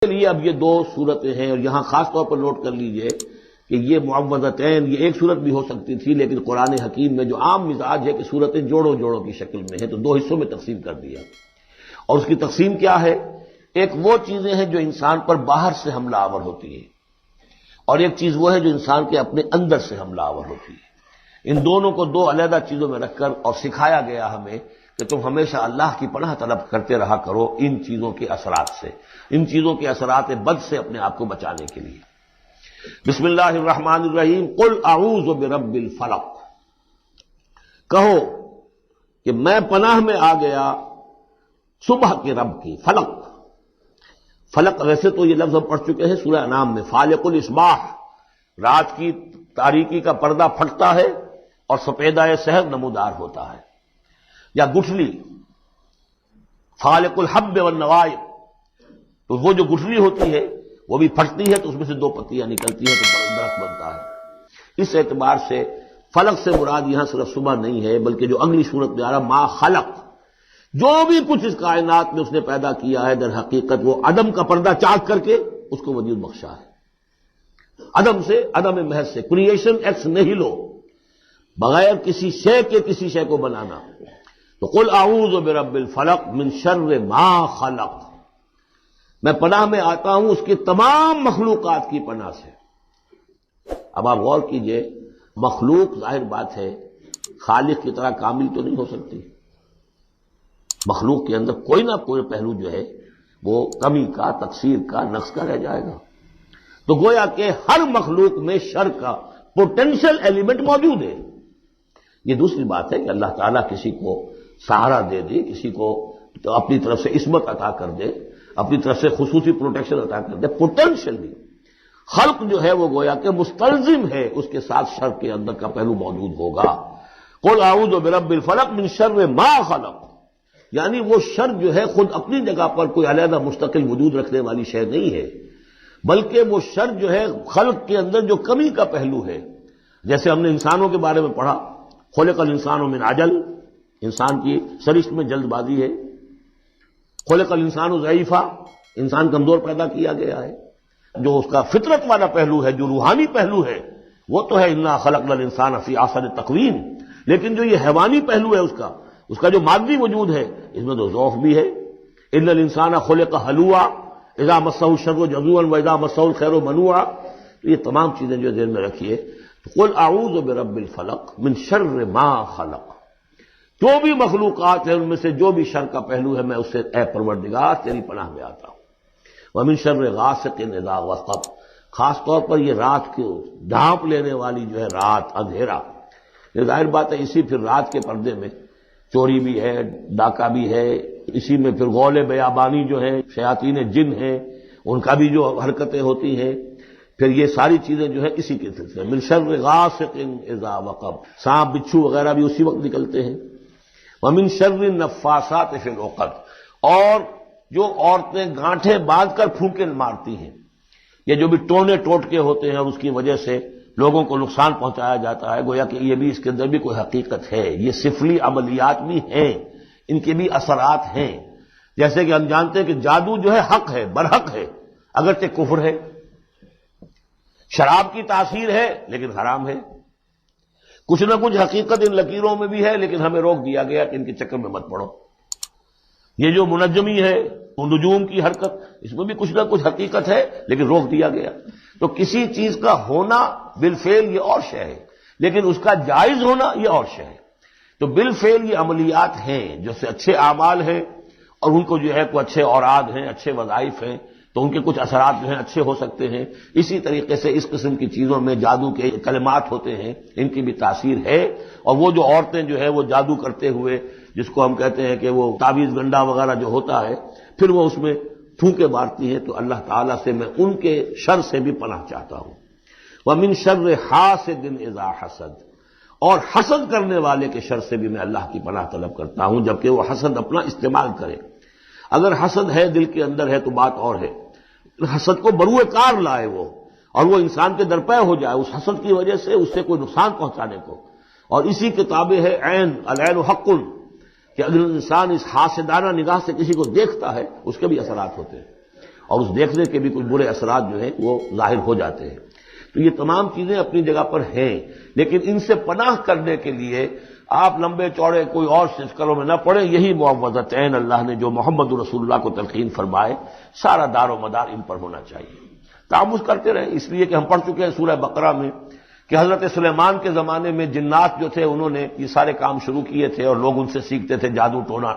کے لیے اب یہ دو صورتیں ہیں، اور یہاں خاص طور پر نوٹ کر لیجئے کہ یہ معوذتین یہ ایک صورت بھی ہو سکتی تھی، لیکن قرآن حکیم میں جو عام مزاج ہے کہ صورتیں جوڑوں جوڑوں کی شکل میں ہیں، تو دو حصوں میں تقسیم کر دیا۔ اور اس کی تقسیم کیا ہے؟ ایک وہ چیزیں ہیں جو انسان پر باہر سے حملہ آور ہوتی ہیں، اور ایک چیز وہ ہے جو انسان کے اپنے اندر سے حملہ آور ہوتی ہے۔ ان دونوں کو دو علیحدہ چیزوں میں رکھ کر اور سکھایا گیا ہمیں کہ تم ہمیشہ اللہ کی پناہ طلب کرتے رہا کرو ان چیزوں کے اثرات سے، ان چیزوں کے اثرات بد سے اپنے آپ کو بچانے کے لیے۔ بسم اللہ الرحمن الرحیم، قل اعوذ برب الفلق، کہو کہ میں پناہ میں آ گیا صبح کے رب کی۔ فلق، فلق ویسے تو یہ لفظ ہم پڑھ چکے ہیں سورہ انعام میں، فالق الاصباح، رات کی تاریکی کا پردہ پھٹتا ہے اور سپیدہ سحر نمودار ہوتا ہے۔ یا گٹھلی، فالق الحب والنوائب، تو وہ جو گٹھلی ہوتی ہے وہ بھی پھٹتی ہے تو اس میں سے دو پتیاں نکلتی ہیں تو درخت بنتا ہے۔ اس اعتبار سے فلق سے مراد یہاں صرف صبح نہیں ہے، بلکہ جو اگلی صورت میں آ رہا ما خلق، جو بھی کچھ اس کائنات میں اس نے پیدا کیا ہے در حقیقت وہ عدم کا پردہ چاک کر کے اس کو وجود بخشا ہے۔ عدم سے، عدم محض سے، کریشن ایکس نیہیلو، بغیر کسی شے کے کسی شے کو بنانا۔ تو قل اعوذ برب الفلق من شر ما خلق، میں پناہ میں آتا ہوں اس کی تمام مخلوقات کی پناہ سے۔ اب آپ غور کیجئے، مخلوق ظاہر بات ہے خالق کی طرح کامل تو نہیں ہو سکتی، مخلوق کے اندر کوئی نہ کوئی پہلو جو ہے وہ کمی کا، تقصیر کا، نقص کا رہ جائے گا۔ تو گویا کہ ہر مخلوق میں شر کا پوٹینشل ایلیمنٹ موجود ہے۔ یہ دوسری بات ہے کہ اللہ تعالیٰ کسی کو سہارا دے دے، کسی کو تو اپنی طرف سے عصمت عطا کر دے، اپنی طرف سے خصوصی پروٹیکشن عطا کر دے، پوٹینشلی خلق جو ہے وہ گویا کہ مستلزم ہے اس کے ساتھ شر کے اندر کا پہلو موجود ہوگا۔ قل اعوذ برب الفلق من شر ما خلق، یعنی وہ شر جو ہے خود اپنی جگہ پر کوئی علیحدہ مستقل وجود رکھنے والی شے نہیں ہے، بلکہ وہ شر جو ہے خلق کے اندر جو کمی کا پہلو ہے۔ جیسے ہم نے انسانوں کے بارے میں پڑھا، خلق الانسان من عجل، انسان کی سرشت میں جلد بازی ہے۔ خلق الانسان ضعیفا، انسان کمزور پیدا کیا گیا ہے۔ جو اس کا فطرت والا پہلو ہے، جو روحانی پہلو ہے، وہ تو ہے انا خلقنا الانسان فی احسن تقویم، لیکن جو یہ حیوانی پہلو ہے اس کا جو مادی وجود ہے، اس میں تو ضعف بھی ہے۔ ان الانسان خلق ہلوعا اذا مسہ الشر جزوعا واذا مسہ الخیر منوعا، یہ تمام چیزیں جو ذہن میں رکھیے۔ قل اعوذ برب الفلق من شر ما خلق، جو بھی مخلوقات ہیں ان میں سے جو بھی شر کا پہلو ہے میں اس سے اے پروردگار تیری پناہ میں آتا ہوں۔ ومن شر غاسق اذا وقب، خاص طور پر یہ رات کو ڈھانپ لینے والی جو ہے رات، اندھیرا، یہ ظاہر بات ہے اسی پھر رات کے پردے میں چوری بھی ہے، ڈاکہ بھی ہے، اسی میں پھر غول بیابانی جو ہے، شیاطین جن ہیں ان کا بھی جو حرکتیں ہوتی ہیں، پھر یہ ساری چیزیں جو ہے اسی کے سلسلے من شر غاسق اذا وقب، سانپ بچھو وغیرہ بھی اسی وقت نکلتے ہیں۔ ومن شر النفاثات فی العقد، اور جو عورتیں گانٹھیں باندھ کر پھونکے مارتی ہیں، یہ جو بھی ٹونے ٹوٹکے ہوتے ہیں اور اس کی وجہ سے لوگوں کو نقصان پہنچایا جاتا ہے، گویا کہ یہ بھی اس کے اندر بھی کوئی حقیقت ہے۔ یہ سفلی عملیات بھی ہیں، ان کے بھی اثرات ہیں۔ جیسے کہ ہم جانتے ہیں کہ جادو جو ہے حق ہے، برحق ہے، اگرچہ کفر ہے۔ شراب کی تاثیر ہے لیکن حرام ہے۔ کچھ نہ کچھ حقیقت ان لکیروں میں بھی ہے، لیکن ہمیں روک دیا گیا کہ ان کے چکر میں مت پڑو۔ یہ جو منجمی ہے، نجوم کی حرکت، اس میں بھی کچھ نہ کچھ حقیقت ہے لیکن روک دیا گیا۔ تو کسی چیز کا ہونا بالفعل یہ اور شے ہے، لیکن اس کا جائز ہونا یہ اور شے ہے۔ تو بالفعل یہ عملیات ہیں جو سے اچھے اعمال ہیں، اور ان کو جو ہے کوئی اچھے اوراد ہیں، اچھے وظائف ہیں، تو ان کے کچھ اثرات جو ہیں اچھے ہو سکتے ہیں۔ اسی طریقے سے اس قسم کی چیزوں میں جادو کے کلمات ہوتے ہیں، ان کی بھی تاثیر ہے۔ اور وہ جو عورتیں جو ہے وہ جادو کرتے ہوئے، جس کو ہم کہتے ہیں کہ وہ تعویذ گنڈا وغیرہ جو ہوتا ہے، پھر وہ اس میں پھونکے مارتی ہیں، تو اللہ تعالیٰ سے میں ان کے شر سے بھی پناہ چاہتا ہوں۔ وَمِن شَرِّ حَاسِدٍ إِذَا حَسَدَ، اور حسد کرنے والے کے شر سے بھی میں اللہ کی پناہ طلب کرتا ہوں، جبکہ وہ حسد اپنا استعمال کرے۔ اگر حسد ہے دل کے اندر ہے تو بات اور ہے، حسد کو بروئے کار لائے وہ، اور وہ انسان کے درپے ہو جائے اس حسد کی وجہ سے اس سے کوئی نقصان پہنچانے کو۔ اور اسی کتابیں ہے عین، العین حق، کہ اگر انسان اس حاسدانہ نگاہ سے کسی کو دیکھتا ہے اس کے بھی اثرات ہوتے ہیں۔ اور اس دیکھنے کے بھی کچھ برے اثرات جو ہیں وہ ظاہر ہو جاتے ہیں۔ تو یہ تمام چیزیں اپنی جگہ پر ہیں، لیکن ان سے پناہ کرنے کے لیے آپ لمبے چوڑے کوئی اور سلسلوں میں نہ پڑیں۔ یہی معوذتین اللہ نے جو محمد رسول اللہ کو تلقین فرمائے، سارا دار و مدار ان پر ہونا چاہیے۔ تعوذ کرتے رہیں، اس لیے کہ ہم پڑھ چکے ہیں سورہ بقرہ میں کہ حضرت سلیمان کے زمانے میں جنات جو تھے انہوں نے یہ سارے کام شروع کیے تھے اور لوگ ان سے سیکھتے تھے جادو ٹونا۔